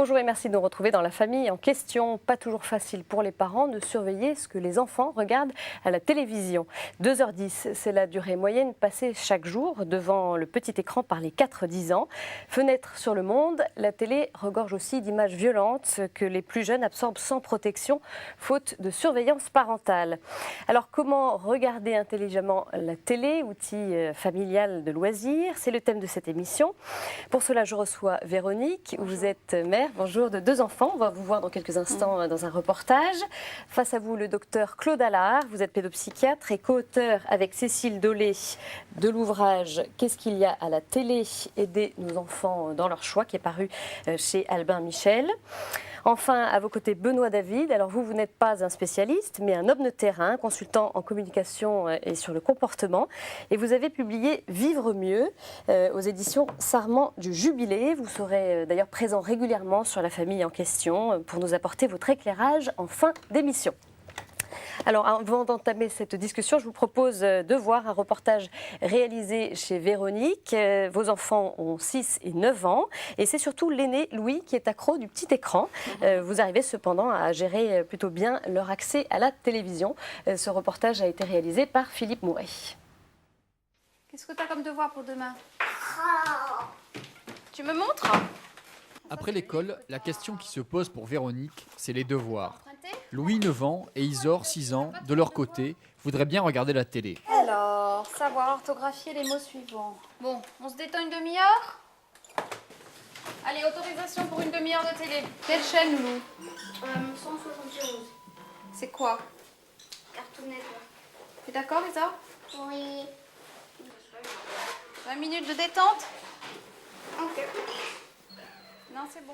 Bonjour et merci de nous retrouver dans La famille en question. Pas toujours facile pour les parents de surveiller ce que les enfants regardent à la télévision. 2h10, c'est la durée moyenne passée chaque jour devant le petit écran par les 4-10 ans. Fenêtre sur le monde, la télé regorge aussi d'images violentes que les plus jeunes absorbent sans protection, faute de surveillance parentale. Alors comment regarder intelligemment la télé, outil familial de loisirs? C'est le thème de cette émission. Pour cela, je reçois Véronique. Bonjour. Vous êtes mère, bonjour, de 2 enfants. On va vous voir dans quelques instants dans un reportage. Face à vous, le docteur Claude Allard. Vous êtes pédopsychiatre et co-auteur avec Cécile Dolé de l'ouvrage « Qu'est-ce qu'il y a à la télé? Aider nos enfants dans leur choix » qui est paru chez Albin Michel. Enfin, à vos côtés, Benoît David. Alors vous n'êtes pas un spécialiste, mais un homme de terrain, consultant en communication et sur le comportement. Et vous avez publié Vivre mieux aux éditions Sarment du Jubilé. Vous serez d'ailleurs présent régulièrement sur la famille en question pour nous apporter votre éclairage en fin d'émission. Alors, avant d'entamer cette discussion, je vous propose de voir un reportage réalisé chez Véronique. Vos enfants ont 6 et 9 ans et c'est surtout l'aîné Louis qui est accro du petit écran. Vous arrivez cependant à gérer plutôt bien leur accès à la télévision. Ce reportage a été réalisé par Philippe Mouret. Qu'est-ce que tu as comme devoir pour demain? Tu me montres? Après l'école, la question qui se pose pour Véronique, c'est les devoirs. Louis, 9 ans, et Isor, 6 ans, de leur côté, voudraient bien regarder la télé. Alors, savoir orthographier les mots suivants. Bon, on se détend une demi-heure? Allez, autorisation pour une demi-heure de télé. Quelle chaîne, Loulou? 171. C'est quoi? Cartoon Network. Tu es d'accord, Isa? Oui. 20 minutes de détente? Ok. Non, c'est bon.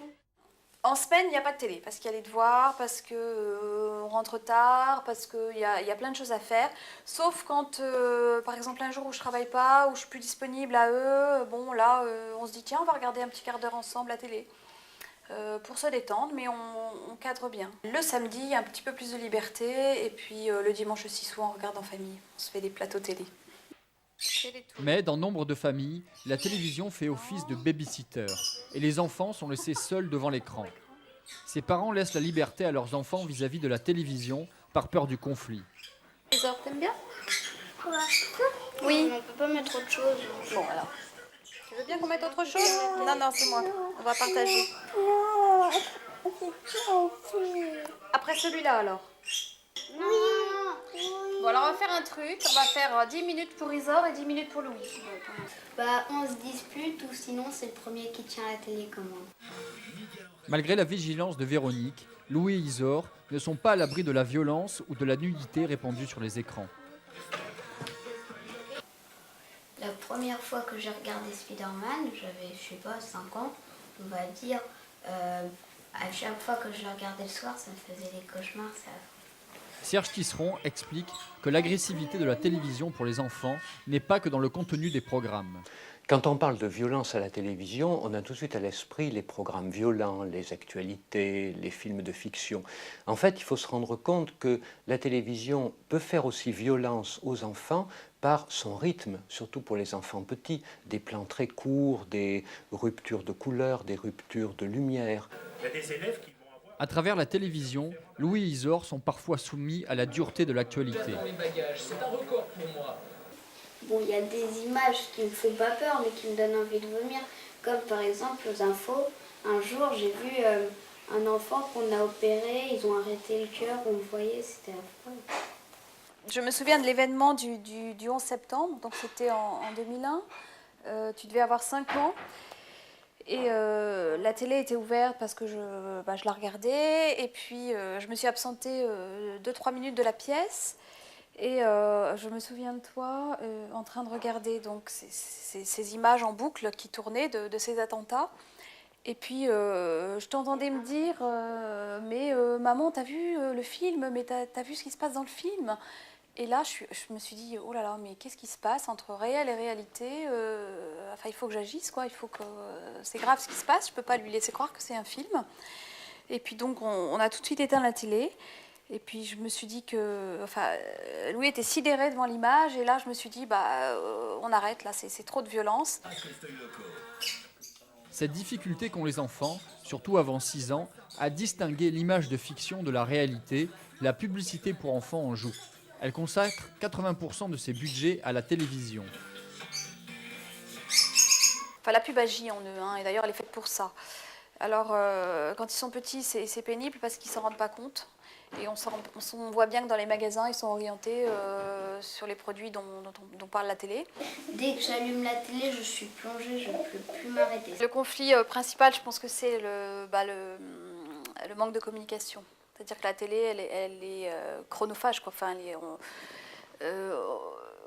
En semaine, il n'y a pas de télé, parce qu'il y a les devoirs, parce qu'on rentre tard, parce qu'il y a plein de choses à faire. Sauf quand, par exemple, un jour où je ne travaille pas, où je suis plus disponible à eux, bon, là, on se dit, tiens, on va regarder un petit quart d'heure ensemble la télé. Pour se détendre, mais on cadre bien. Le samedi, il y a un petit peu plus de liberté, et puis le dimanche aussi, souvent, on regarde en famille. On se fait des plateaux télé. Mais dans nombre de familles, la télévision fait office de babysitter et les enfants sont laissés seuls devant l'écran. Ces parents laissent la liberté à leurs enfants vis-à-vis de la télévision par peur du conflit. Isor, t'aimes bien? Quoi? Oui. On peut pas mettre autre chose. Bon, alors. Tu veux bien qu'on mette autre chose? Non, non, c'est moi. On va partager. Après celui-là, alors? Oui. Bon, alors on va faire un truc. On va faire 10 minutes pour Isor et 10 minutes pour Louis. Bah, on se dispute ou sinon c'est le premier qui tient la télécommande. Malgré la vigilance de Véronique, Louis et Isor ne sont pas à l'abri de la violence ou de la nudité répandue sur les écrans. La première fois que j'ai regardé Spider-Man, j'avais, je sais pas, 5 ans, on va dire. À chaque fois que je le regardais le soir, ça me faisait des cauchemars. Serge Tisseron explique que l'agressivité de la télévision pour les enfants n'est pas que dans le contenu des programmes. Quand on parle de violence à la télévision, on a tout de suite à l'esprit les programmes violents, les actualités, les films de fiction. En fait, il faut se rendre compte que la télévision peut faire aussi violence aux enfants par son rythme, surtout pour les enfants petits, des plans très courts, des ruptures de couleurs, des ruptures de lumière. Il y a des élèves qui vont avoir... À travers la télévision, Louis et Isor sont parfois soumis à la dureté de l'actualité. C'est un record pour moi. Bon, il y a des images qui me font pas peur, mais qui me donnent envie de vomir. Comme par exemple aux infos, un jour j'ai vu un enfant qu'on a opéré, ils ont arrêté le cœur, on le voyait, c'était affreux. Je me souviens de l'événement du 11 septembre, donc c'était en 2001. Tu devais avoir 5 ans. Et la télé était ouverte parce que je la regardais. Et puis je me suis absentée 2-3 minutes de la pièce. Et je me souviens de toi en train de regarder donc, ces images en boucle qui tournaient de ces attentats. Et puis je t'entendais me dire mais maman, t'as vu le film? Mais t'as vu ce qui se passe dans le film? Et là, je me suis dit, oh là là, mais qu'est-ce qui se passe entre réel et réalité? Enfin, il faut que j'agisse, quoi. Il faut que... C'est grave ce qui se passe, je ne peux pas lui laisser croire que c'est un film. Et puis donc, on a tout de suite éteint la télé. Et puis, je me suis dit que... Enfin, Louis était sidéré devant l'image. Et là, je me suis dit, on arrête, là, c'est trop de violence. Cette difficulté qu'ont les enfants, surtout avant 6 ans, à distinguer l'image de fiction de la réalité, la publicité pour enfants en joue. Elle consacre 80% de ses budgets à la télévision. Enfin, la pub agit en eux, et d'ailleurs elle est faite pour ça. Alors quand ils sont petits, c'est pénible parce qu'ils ne s'en rendent pas compte. Et on voit bien que dans les magasins, ils sont orientés sur les produits dont parle la télé. Dès que j'allume la télé, je suis plongée, je ne peux plus m'arrêter. Le conflit principal, je pense que c'est le manque de communication. C'est-à-dire que la télé, elle est chronophage, quoi. Enfin,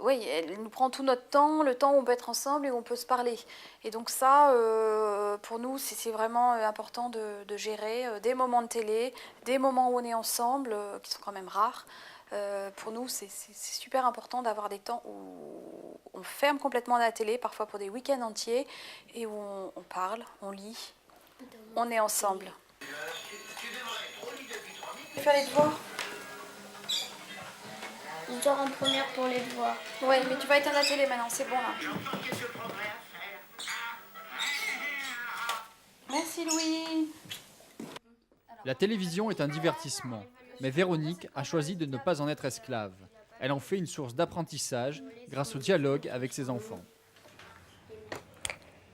oui, elle nous prend tout notre temps, le temps où on peut être ensemble et où on peut se parler. Et donc ça, pour nous, c'est vraiment important de gérer des moments de télé, des moments où on est ensemble, qui sont quand même rares. Pour nous, c'est super important d'avoir des temps où on ferme complètement la télé, parfois pour des week-ends entiers, et où on parle, on lit, on est ensemble. Faire les devoirs. Je dors en première pour les devoirs. Ouais, mais tu vas éteindre la télé maintenant, c'est bon là. Merci Louis. La télévision est un divertissement, mais Véronique a choisi de ne pas en être esclave. Elle en fait une source d'apprentissage grâce au dialogue avec ses enfants.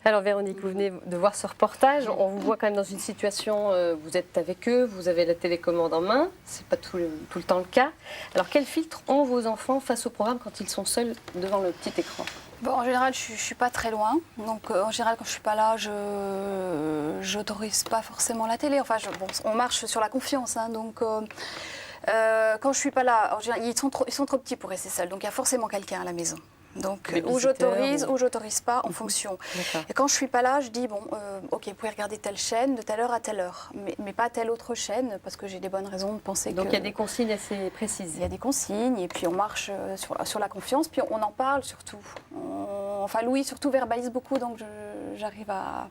Alors Véronique, vous venez de voir ce reportage, on vous voit quand même dans une situation, vous êtes avec eux, vous avez la télécommande en main, c'est pas tout le temps le cas. Alors quel filtre ont vos enfants face au programme quand ils sont seuls devant le petit écran? Bon, en général, je suis pas très loin, donc en général, quand je suis pas là, je n'autorise pas forcément la télé. Enfin, on marche sur la confiance, donc quand je suis pas là, en général, ils sont trop petits pour rester seuls, donc il y a forcément quelqu'un à la maison. Donc, ou j'autorise ou j'autorise pas en fonction. Et quand je suis pas là, je dis bon, ok, vous pouvez regarder telle chaîne de telle heure à telle heure, mais pas telle autre chaîne parce que j'ai des bonnes raisons de penser que. Donc il y a des consignes assez précises. Il y a des consignes et puis on marche sur la confiance, puis on en parle surtout. Enfin, Louis surtout verbalise beaucoup, donc j'arrive à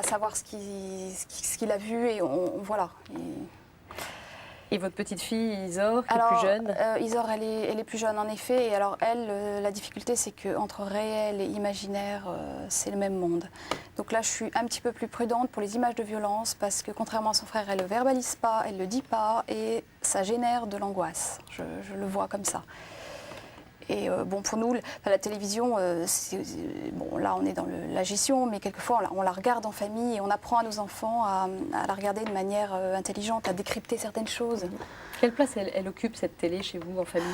savoir ce qu'il a vu et voilà. Et votre petite fille, Isor, qui est plus jeune? Isor, elle est plus jeune en effet. Et alors elle, la difficulté, c'est qu'entre réel et imaginaire, c'est le même monde. Donc là, je suis un petit peu plus prudente pour les images de violence parce que contrairement à son frère, elle ne le verbalise pas, elle ne le dit pas et ça génère de l'angoisse. Je le vois comme ça. Et bon, pour nous, la télévision, bon, là on est dans la gestion, mais quelquefois on la regarde en famille et on apprend à nos enfants à la regarder de manière intelligente, à décrypter certaines choses. Quelle place elle occupe cette télé chez vous en famille?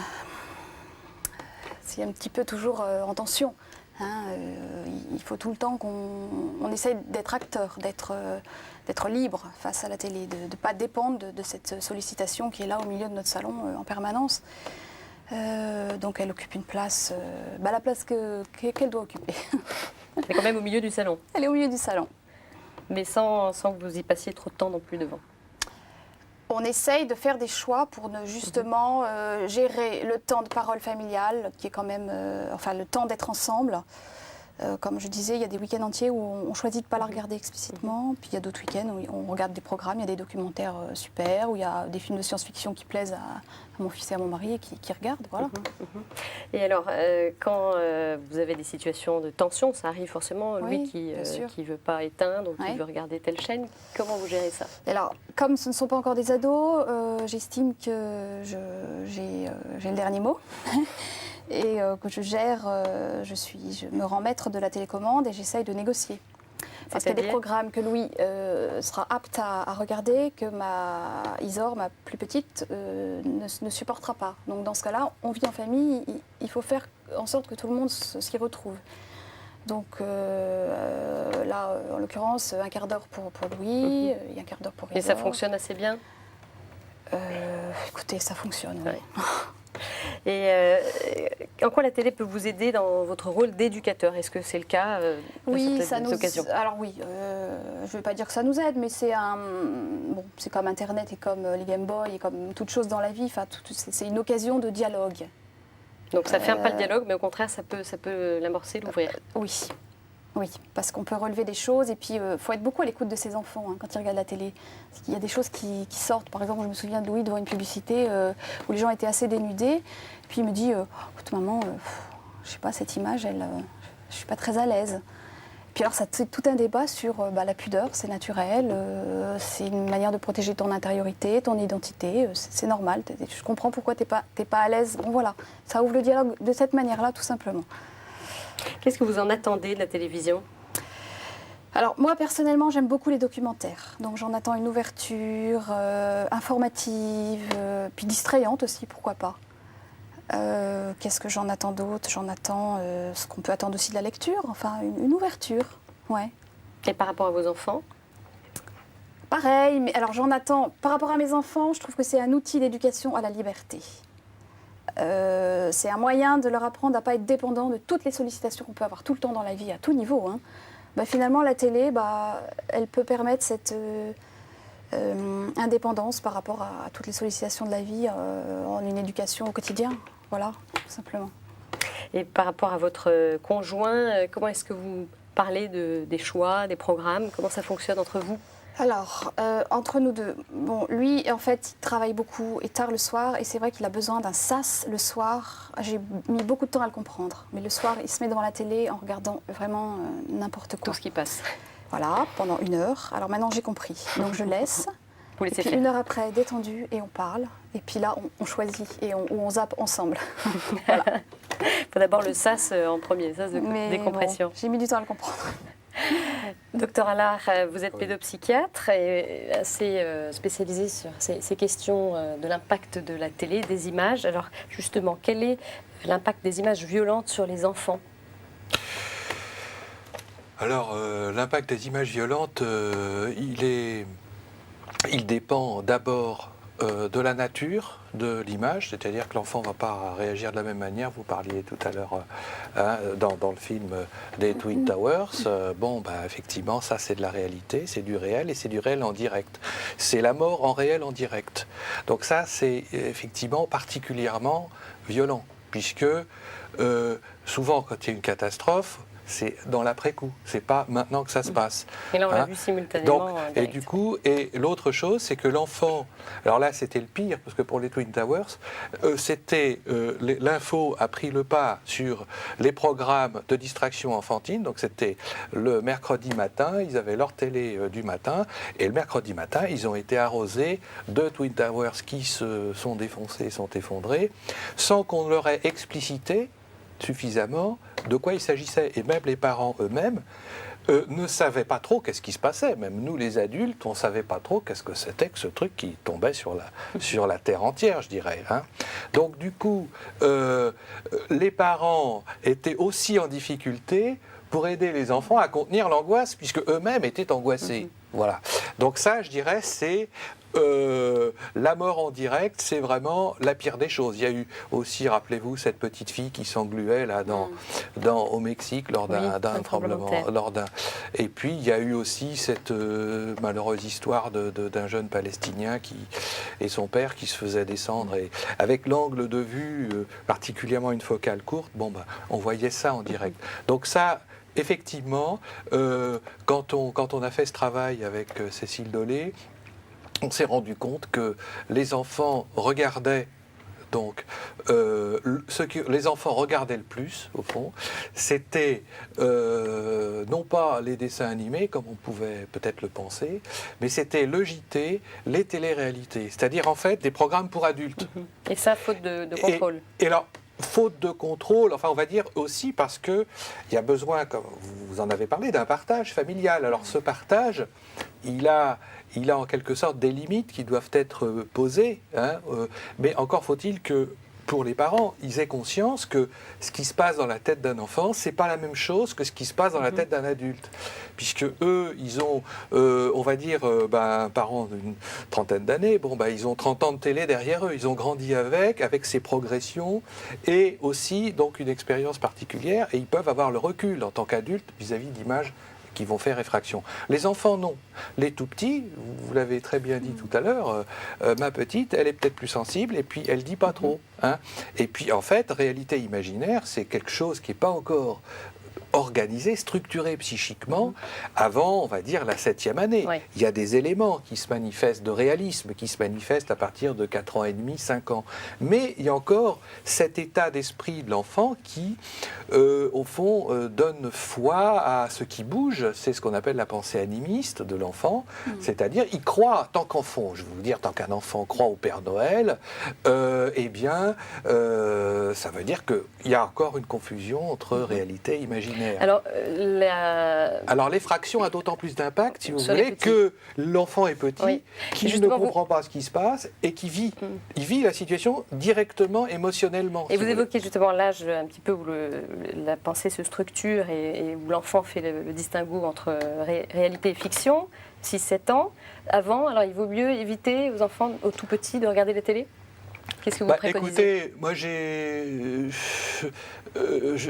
C'est un petit peu toujours en tension. Il faut tout le temps qu'on essaye d'être acteur, d'être libre face à la télé, de ne pas dépendre de cette sollicitation qui est là au milieu de notre salon en permanence. Donc elle occupe une place, la place qu'elle doit occuper. Elle est quand même au milieu du salon. Elle est au milieu du salon. Mais sans que vous y passiez trop de temps non plus devant. On essaye de faire des choix pour ne justement gérer le temps de parole familiale, qui est quand même, enfin le temps d'être ensemble. Comme je disais, il y a des week-ends entiers où on choisit de ne pas la regarder explicitement. Puis il y a d'autres week-ends où on regarde des programmes, il y a des documentaires super, où il y a des films de science-fiction qui plaisent à mon fils et à mon mari et qui regardent. Voilà. Et alors, quand vous avez des situations de tension, ça arrive forcément, lui qui ne veut pas éteindre ou qui veut regarder telle chaîne, comment vous gérez ça? Alors, comme ce ne sont pas encore des ados, j'estime que j'ai le dernier mot. Et que je gère, je me rends maître de la télécommande et j'essaye de négocier. Parce qu'il y a des programmes que Louis sera apte à regarder, que Isor, ma plus petite, ne supportera pas. Donc dans ce cas-là, on vit en famille, il faut faire en sorte que tout le monde s'y retrouve. Donc là, en l'occurrence, un quart d'heure pour Louis, et un quart d'heure pour Isor. Et ça fonctionne assez bien? Écoutez, ça fonctionne. Ouais. Et en quoi la télé peut vous aider dans votre rôle d'éducateur? Est-ce que c'est le cas dans certaines occasions? Alors oui, je ne vais pas dire que ça nous aide, mais c'est c'est comme Internet et comme les Game Boy et comme toute chose dans la vie. C'est une occasion de dialogue. Donc ça ne ferme pas le dialogue, mais au contraire, ça peut l'amorcer, l'ouvrir. Oui, parce qu'on peut relever des choses et puis il faut être beaucoup à l'écoute de ses enfants quand ils regardent la télé. Il y a des choses qui sortent. Par exemple, je me souviens de Louis devant une publicité où les gens étaient assez dénudés. Puis il me dit, écoute maman, je sais pas, cette image, je suis pas très à l'aise. puis alors, c'est tout un débat sur la pudeur, c'est naturel, c'est une manière de protéger ton intériorité, ton identité, c'est normal. Je comprends pourquoi t'es pas à l'aise. Bon voilà, ça ouvre le dialogue de cette manière-là, tout simplement. Qu'est-ce que vous en attendez de la télévision ? Alors moi personnellement j'aime beaucoup les documentaires, donc j'en attends une ouverture informative, puis distrayante aussi, pourquoi pas. Qu'est-ce que j'en attends d'autre ? J'en attends ce qu'on peut attendre aussi de la lecture, enfin une ouverture, ouais. Et par rapport à vos enfants ? Pareil, mais alors j'en attends, par rapport à mes enfants, je trouve que c'est un outil d'éducation à la liberté. C'est un moyen de leur apprendre à ne pas être dépendant de toutes les sollicitations qu'on peut avoir tout le temps dans la vie, à tout niveau, hein. Finalement, la télé, elle peut permettre cette indépendance par rapport à toutes les sollicitations de la vie en une éducation au quotidien. Voilà, tout simplement. Et par rapport à votre conjoint, comment est-ce que vous parlez des choix, des programmes ? Comment ça fonctionne entre vous ? Alors, entre nous deux, bon, lui, en fait, il travaille beaucoup et tard le soir, et c'est vrai qu'il a besoin d'un sas le soir. J'ai mis beaucoup de temps à le comprendre, mais le soir, il se met devant la télé en regardant vraiment n'importe quoi. Tout ce qui passe. Voilà, pendant 1 heure. Alors maintenant, j'ai compris. Donc, je laisse. Vous laissez et puis, faire. 1 heure après, détendu, et on parle. Et puis là, on choisit et on zappe ensemble. Voilà. Il faut d'abord le sas en premier, sas de décompression. Bon, j'ai mis du temps à le comprendre. Docteur Allard, vous êtes pédopsychiatre et assez spécialisé sur ces questions de l'impact de la télé, des images. Alors justement, quel est l'impact des images violentes sur les enfants ? Alors, l'impact des images violentes, il dépend d'abord de la nature de l'image, c'est-à-dire que l'enfant ne va pas réagir de la même manière. Vous parliez tout à l'heure dans le film des Twin Towers. Effectivement, ça c'est de la réalité, c'est du réel et c'est du réel en direct. C'est la mort en réel en direct. Donc ça c'est effectivement particulièrement violent, puisque souvent quand il y a une catastrophe, c'est dans l'après-coup, c'est pas maintenant que ça se passe. Et là, on l'a vu simultanément. Donc, et du coup, et l'autre chose, c'est que l'enfant, alors là, c'était le pire, parce que pour les Twin Towers, l'info a pris le pas sur les programmes de distraction enfantine. Donc, c'était le mercredi matin, ils avaient leur télé du matin, et le mercredi matin, ils ont été arrosés de Twin Towers qui se sont défoncés, sont effondrés, sans qu'on leur ait explicité suffisamment de quoi il s'agissait. Et même les parents eux-mêmes ne savaient pas trop qu'est-ce qui se passait. Même nous, les adultes, on ne savait pas trop qu'est-ce que c'était que ce truc qui tombait sur la terre entière, je dirais. Hein. Donc du coup, les parents étaient aussi en difficulté pour aider les enfants à contenir l'angoisse, puisque eux-mêmes étaient angoissés. Voilà. Donc ça, je dirais, c'est la mort en direct, c'est vraiment la pire des choses. Il y a eu aussi, rappelez-vous, cette petite fille qui s'engluait là au Mexique lors d'un tremblement. Et puis il y a eu aussi cette malheureuse histoire d'un jeune Palestinien et son père qui se faisait descendre. Et avec l'angle de vue, particulièrement une focale courte, on voyait ça en direct. Donc ça, effectivement, quand on a fait ce travail avec Cécile Dolé, on s'est rendu compte que les enfants regardaient, donc ce que les enfants regardaient le plus, au fond, c'était non pas les dessins animés, comme on pouvait peut-être le penser, mais c'était le JT, les téléréalités, c'est-à-dire en fait des programmes pour adultes. Et ça, faute de contrôle. Et alors, faute de contrôle, enfin on va dire aussi parce qu'il y a besoin, comme vous en avez parlé, d'un partage familial. Alors ce partage, il a en quelque sorte des limites qui doivent être posées, hein, mais encore faut-il que pour les parents, ils aient conscience que ce qui se passe dans la tête d'un enfant, c'est pas la même chose que ce qui se passe dans la tête d'un adulte. Puisque eux, ils ont, on va dire, un parent d'une trentaine d'années, ils ont 30 ans de télé derrière eux, ils ont grandi avec ses progressions, et aussi donc une expérience particulière, et ils peuvent avoir le recul en tant qu'adultes vis-à-vis d'images qui vont faire effraction. Les enfants, non. Les tout petits, vous l'avez très bien dit tout à l'heure, ma petite, elle est peut-être plus sensible et puis elle dit pas trop. Hein. Et puis en fait, réalité imaginaire, c'est quelque chose qui n'est pas encore organisé, structuré psychiquement avant, on va dire, la 7e année. Ouais. Il y a des éléments qui se manifestent de réalisme, qui se manifestent à partir de 4 ans et demi, 5 ans. Mais il y a encore cet état d'esprit de l'enfant qui, au fond, donne foi à ce qui bouge. C'est ce qu'on appelle la pensée animiste de l'enfant. C'est-à-dire, il croit, tant qu'enfant, je vais vous dire, tant qu'un enfant croit au Père Noël, eh bien, ça veut dire qu'il y a encore une confusion entre réalité et imaginaire. Alors, l'effraction a d'autant plus d'impact, si vous Sur les voulez, petits. que l'enfant est petit, Oui. qu'il ne Justement, comprend pas ce qui se passe et qui vit. Il vit la situation directement, émotionnellement. Et si vous voulez. évoquez justement l'âge un petit peu où la pensée se structure et où l'enfant fait le distinguo entre réalité et fiction, 6-7 ans. Avant, alors il vaut mieux éviter aux enfants, aux tout petits, de regarder la télé ? Qu'est-ce que vous préconisez ? Écoutez, moi je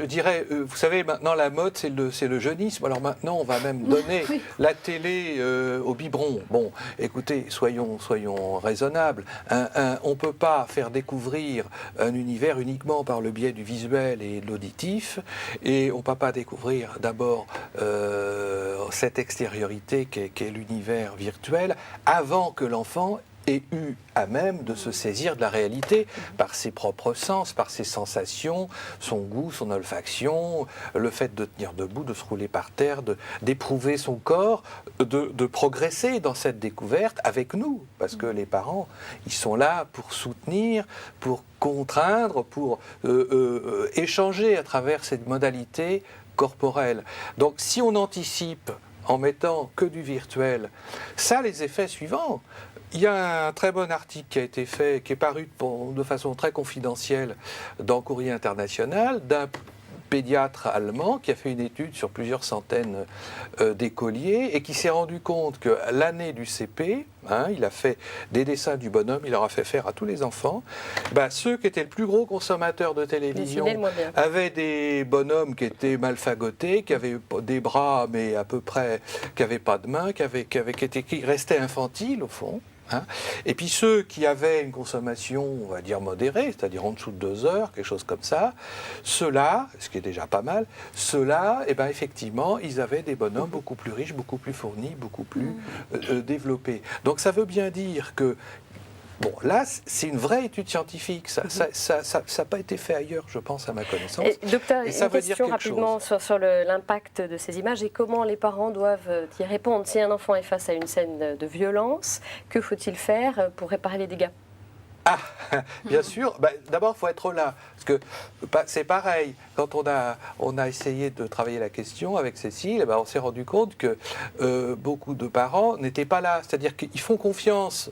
dirais, vous savez, maintenant la mode c'est le jeunisme. Alors maintenant on va même donner la télé au biberon. Bon, écoutez, soyons raisonnables. On ne peut pas faire découvrir un univers uniquement par le biais du visuel et de l'auditif, et on ne peut pas découvrir d'abord cette extériorité qu'est l'univers virtuel avant que l'enfant ait eu à même de se saisir de la réalité par ses propres sens, par ses sensations, son goût, son olfaction, le fait de tenir debout, de se rouler par terre, d'éprouver son corps, de progresser dans cette découverte avec nous, parce que les parents, ils sont là pour soutenir, pour contraindre, pour échanger à travers cette modalité corporelle. Donc si on anticipe en mettant que du virtuel, ça a les effets suivants. Il y a un très bon article qui a été fait, qui est paru de façon très confidentielle dans Courrier International, d'un pédiatre allemand qui a fait une étude sur plusieurs centaines d'écoliers et qui s'est rendu compte que l'année du CP, il a fait des dessins du bonhomme, il leur a fait faire à tous les enfants, ceux qui étaient le plus gros consommateurs de télévision avaient des bonhommes qui étaient mal fagotés, qui avaient des bras mais à peu près, qui n'avaient pas de mains, qui restaient infantiles au fond. Et puis ceux qui avaient une consommation, on va dire modérée, c'est-à-dire en dessous de 2 heures, quelque chose comme ça, ceux-là, ce qui est déjà pas mal, ceux-là, effectivement, ils avaient des bonhommes beaucoup plus riches, beaucoup plus fournis, beaucoup plus développés. Donc ça veut bien dire que bon, là, c'est une vraie étude scientifique. Ça n'a pas été fait ailleurs, je pense, à ma connaissance. Docteur, et ça une veut dire question quelque rapidement chose. sur l'impact de ces images et comment les parents doivent y répondre. Si un enfant est face à une scène de violence, que faut-il faire pour réparer les dégâts ? Bien sûr. D'abord, il faut être là. Parce que c'est pareil. Quand on a essayé de travailler la question avec Cécile, on s'est rendu compte que beaucoup de parents n'étaient pas là. C'est-à-dire qu'ils font confiance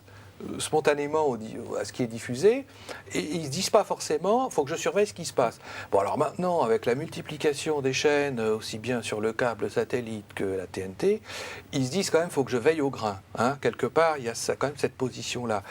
spontanément à ce qui est diffusé, et ils ne se disent pas forcément il faut que je surveille ce qui se passe. Bon, alors maintenant, avec la multiplication des chaînes, aussi bien sur le câble satellite que la TNT, ils se disent quand même il faut que je veille au grain. Quelque part, il y a quand même cette position-là.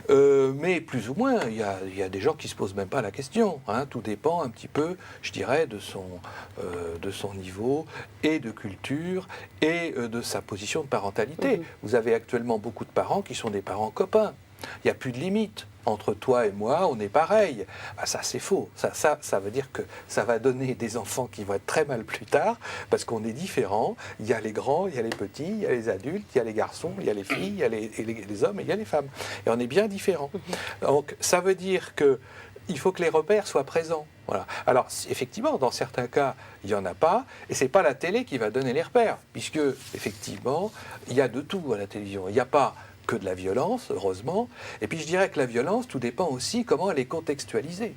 Mais plus ou moins, il y a des gens qui ne se posent même pas la question. Tout dépend un petit peu, je dirais, de son niveau et de culture et de sa position de parentalité. Vous avez actuellement beaucoup de parents qui sont des parents copains. Il n'y a plus de limite. Entre toi et moi, on est pareil. Ça, c'est faux. Ça veut dire que ça va donner des enfants qui vont être très mal plus tard, parce qu'on est différents. Il y a les grands, il y a les petits, il y a les adultes, il y a les garçons, il y a les filles, il y a les hommes et il y a les femmes. Et on est bien différents. Donc, ça veut dire que il faut que les repères soient présents. Voilà. Alors, effectivement, dans certains cas, il n'y en a pas, et ce n'est pas la télé qui va donner les repères, puisque, effectivement, il y a de tout à la télévision. Il n'y a pas que de la violence, heureusement, et puis je dirais que la violence, tout dépend aussi comment elle est contextualisée.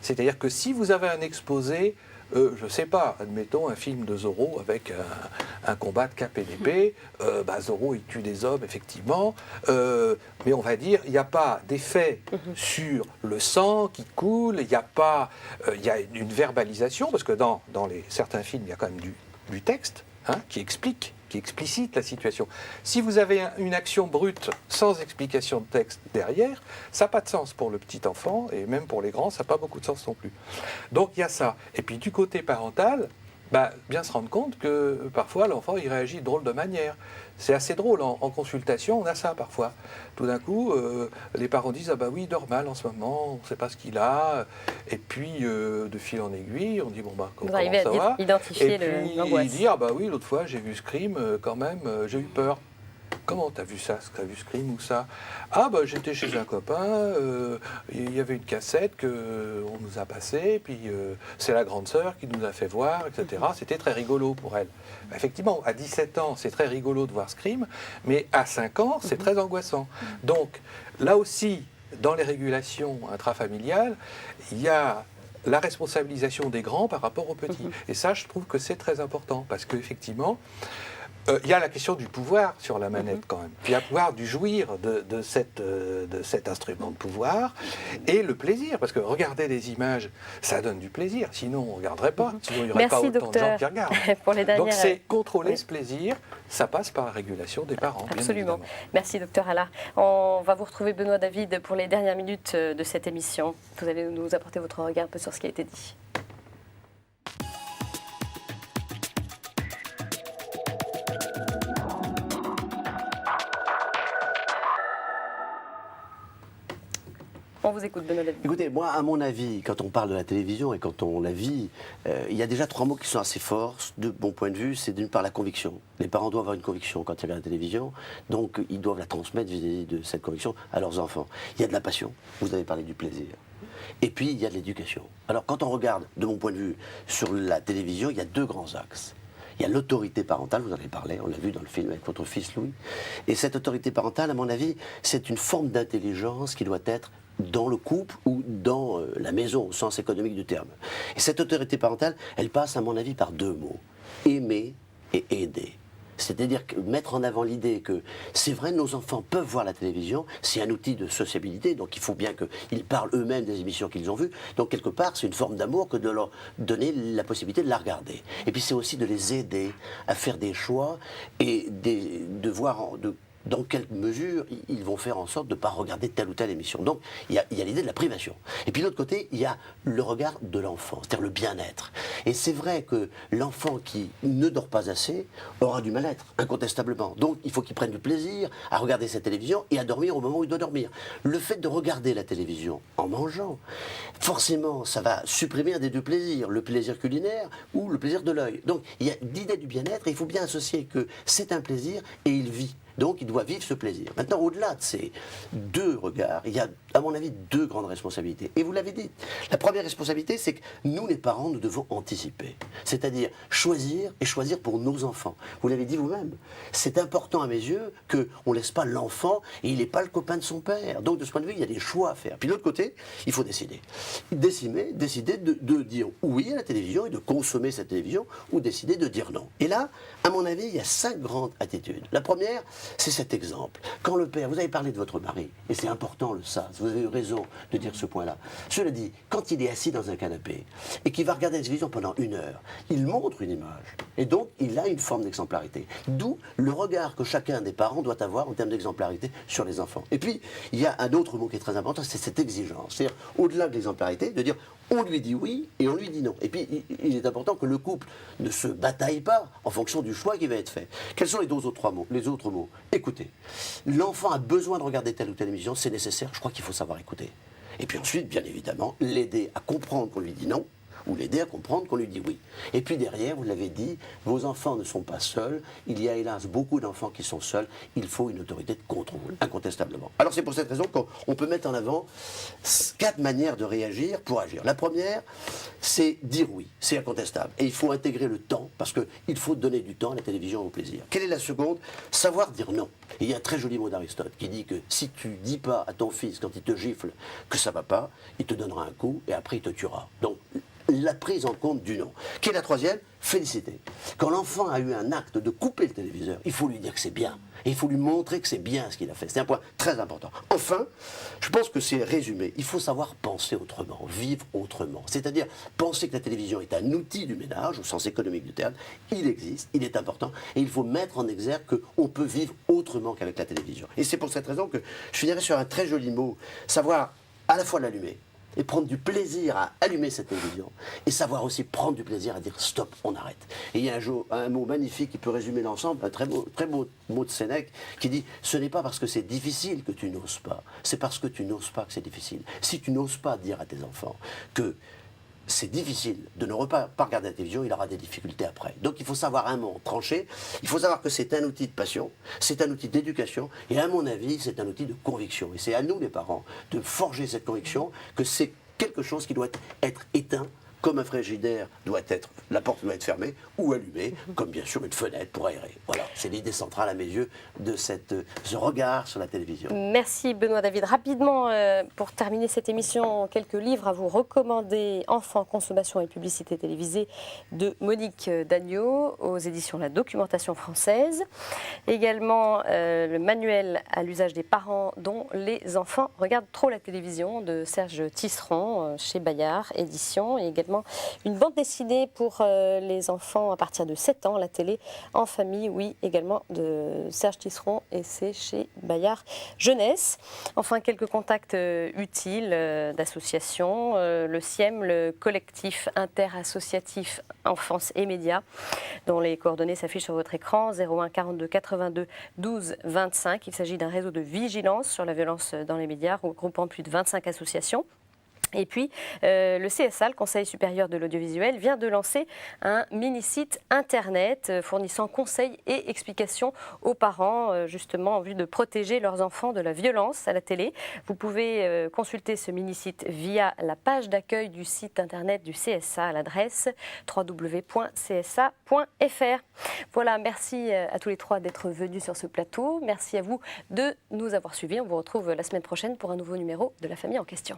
C'est-à-dire que si vous avez un exposé, je ne sais pas, admettons un film de Zorro avec un combat de cap et d'épée, Zorro il tue des hommes effectivement, mais on va dire il n'y a pas d'effet sur le sang qui coule, il y a une verbalisation, parce que dans certains films il y a quand même du texte qui explicite la situation. Si vous avez une action brute sans explication de texte derrière, ça n'a pas de sens pour le petit enfant, et même pour les grands, ça n'a pas beaucoup de sens non plus. Donc il y a ça. Et puis du côté parental, bien se rendre compte que parfois l'enfant il réagit de drôle de manière. C'est assez drôle, en consultation on a ça parfois. Tout d'un coup, les parents disent « Ah bah oui, il dort mal en ce moment, on ne sait pas ce qu'il a ». Et puis, de fil en aiguille, on dit « Bon, bah, comment ça va ?» identifier Et puis, l'angoisse. il dit « Ah bah oui, l'autre fois j'ai vu Scream, quand même, j'ai eu peur ». Comment t'as vu ça? T'as vu Scream ou ça? Ah bah j'étais chez un copain, il y avait une cassette qu'on nous a passée, puis c'est la grande sœur qui nous a fait voir, etc. C'était très rigolo pour elle. Effectivement, à 17 ans, c'est très rigolo de voir Scream, mais à 5 ans, c'est très angoissant. Donc là aussi, dans les régulations intrafamiliales, il y a la responsabilisation des grands par rapport aux petits. Et ça, je trouve que c'est très important, parce qu'effectivement, il y a la question du pouvoir sur la manette quand même. Puis il y a le pouvoir du jouir de cet instrument de pouvoir et le plaisir. Parce que regarder des images, ça donne du plaisir. Sinon, on ne regarderait pas. Sinon, il n'y aurait pas autant de gens qui regardent. Pour les dernières... Donc c'est contrôler ce plaisir. Ça passe par la régulation des parents. Absolument. Merci, docteur Allard. On va vous retrouver, Benoît David, pour les dernières minutes de cette émission. Vous allez nous apporter votre regard un peu sur ce qui a été dit. On vous écoute, Benoît David. Écoutez, moi, à mon avis, quand on parle de la télévision et quand on la vit, il y a déjà 3 mots qui sont assez forts, de mon point de vue. C'est d'une part la conviction. Les parents doivent avoir une conviction quand ils regardent la télévision, donc ils doivent la transmettre vis-à-vis de cette conviction à leurs enfants. Il y a de la passion, vous avez parlé du plaisir. Et puis, il y a de l'éducation. Alors, quand on regarde, de mon point de vue, sur la télévision, il y a 2 grands axes. Il y a l'autorité parentale, vous en avez parlé, on l'a vu dans le film avec votre fils Louis. Et cette autorité parentale, à mon avis, c'est une forme d'intelligence qui doit être dans le couple ou dans la maison, au sens économique du terme. Et cette autorité parentale, elle passe, à mon avis, par 2 mots. Aimer et aider. C'est-à-dire mettre en avant l'idée que c'est vrai, nos enfants peuvent voir la télévision, c'est un outil de sociabilité, donc il faut bien qu'ils parlent eux-mêmes des émissions qu'ils ont vues. Donc quelque part, c'est une forme d'amour que de leur donner la possibilité de la regarder. Et puis c'est aussi de les aider à faire des choix et de voir dans quelle mesure ils vont faire en sorte de ne pas regarder telle ou telle émission. Donc, il y a l'idée de la privation. Et puis, de l'autre côté, il y a le regard de l'enfant, c'est-à-dire le bien-être. Et c'est vrai que l'enfant qui ne dort pas assez aura du mal-être, incontestablement. Donc, il faut qu'il prenne du plaisir à regarder sa télévision et à dormir au moment où il doit dormir. Le fait de regarder la télévision en mangeant, forcément, ça va supprimer un des 2 plaisirs, le plaisir culinaire ou le plaisir de l'œil. Donc, il y a l'idée du bien-être et il faut bien associer que c'est un plaisir et il vit. Donc, il doit vivre ce plaisir. Maintenant, au-delà de ces 2 regards, il y a, à mon avis, 2 grandes responsabilités. Et vous l'avez dit, la première responsabilité, c'est que nous, les parents, nous devons anticiper. C'est-à-dire choisir et choisir pour nos enfants. Vous l'avez dit vous-même. C'est important à mes yeux qu'on ne laisse pas l'enfant et il n'est pas le copain de son père. Donc, de ce point de vue, il y a des choix à faire. Puis, de l'autre côté, il faut décider. Décider de dire oui à la télévision et de consommer cette télévision ou décider de dire non. Et là, à mon avis, il y a 5 grandes attitudes. La première, c'est cet exemple. Quand le père, vous avez parlé de votre mari, et c'est important ça, vous avez eu raison de dire ce point-là. Cela dit, quand il est assis dans un canapé et qu'il va regarder la télévision pendant 1 heure, il montre une image. Et donc, il a une forme d'exemplarité. D'où le regard que chacun des parents doit avoir en termes d'exemplarité sur les enfants. Et puis, il y a un autre mot qui est très important, c'est cette exigence. C'est-à-dire, au-delà de l'exemplarité, de dire on lui dit oui et on lui dit non. Et puis, il est important que le couple ne se bataille pas en fonction du choix qui va être fait. Quels sont les autres mots? Écoutez, l'enfant a besoin de regarder telle ou telle émission, c'est nécessaire, je crois qu'il faut savoir écouter. Et puis ensuite, bien évidemment, l'aider à comprendre qu'on lui dit non, ou l'aider à comprendre qu'on lui dit oui. Et puis derrière, vous l'avez dit, vos enfants ne sont pas seuls, il y a hélas beaucoup d'enfants qui sont seuls, il faut une autorité de contrôle, incontestablement. Alors c'est pour cette raison qu'on peut mettre en avant 4 manières de réagir pour agir. La première, c'est dire oui, c'est incontestable. Et il faut intégrer le temps, parce qu'il faut donner du temps à la télévision au plaisir. Quelle est la seconde? Savoir dire non. Et il y a un très joli mot d'Aristote qui dit que si tu dis pas à ton fils quand il te gifle que ça va pas, il te donnera un coup et après il te tuera. Donc, la prise en compte du non. Quelle est la troisième? Féliciter. Quand l'enfant a eu un acte de couper le téléviseur, il faut lui dire que c'est bien. Et il faut lui montrer que c'est bien ce qu'il a fait. C'est un point très important. Enfin, je pense que c'est résumé. Il faut savoir penser autrement, vivre autrement. C'est-à-dire penser que la télévision est un outil du ménage, au sens économique du terme. Il existe, il est important. Et il faut mettre en exergue qu'on peut vivre autrement qu'avec la télévision. Et c'est pour cette raison que je finirai sur un très joli mot. Savoir à la fois l'allumer et prendre du plaisir à allumer cette télévision et savoir aussi prendre du plaisir à dire stop, on arrête. Et il y a un mot magnifique qui peut résumer l'ensemble, un très beau mot de Sénèque qui dit ce n'est pas parce que c'est difficile que tu n'oses pas, c'est parce que tu n'oses pas que c'est difficile. Si tu n'oses pas dire à tes enfants que c'est difficile de ne pas regarder la télévision, il aura des difficultés après. Donc il faut savoir un mot tranché, il faut savoir que c'est un outil de passion, c'est un outil d'éducation, et à mon avis, c'est un outil de conviction. Et c'est à nous, les parents, de forger cette conviction que c'est quelque chose qui doit être éteint, comme un frigidaire doit être, la porte doit être fermée ou allumée, comme bien sûr une fenêtre pour aérer. Voilà, c'est l'idée centrale à mes yeux de ce regard sur la télévision. Merci Benoît David. Rapidement, pour terminer cette émission, quelques livres à vous recommander. Enfants, consommation et publicité télévisée de Monique Dagneau aux éditions La Documentation Française. Également le manuel à l'usage des parents dont les enfants regardent trop la télévision de Serge Tisseron chez Bayard Éditions, et également une bande dessinée pour les enfants à partir de 7 ans, la télé en famille, oui, également de Serge Tisseron, et c'est chez Bayard Jeunesse. Enfin, quelques contacts utiles d'associations, le CIEM, le collectif interassociatif Enfance et Médias, dont les coordonnées s'affichent sur votre écran, 01 42 82 12 25. Il s'agit d'un réseau de vigilance sur la violence dans les médias, regroupant plus de 25 associations. Et puis, le CSA, le Conseil supérieur de l'audiovisuel, vient de lancer un mini-site internet fournissant conseils et explications aux parents, justement en vue de protéger leurs enfants de la violence à la télé. Vous pouvez consulter ce mini-site via la page d'accueil du site internet du CSA à l'adresse www.csa.fr. Voilà, merci à tous les trois d'être venus sur ce plateau. Merci à vous de nous avoir suivis. On vous retrouve la semaine prochaine pour un nouveau numéro de La Famille en question.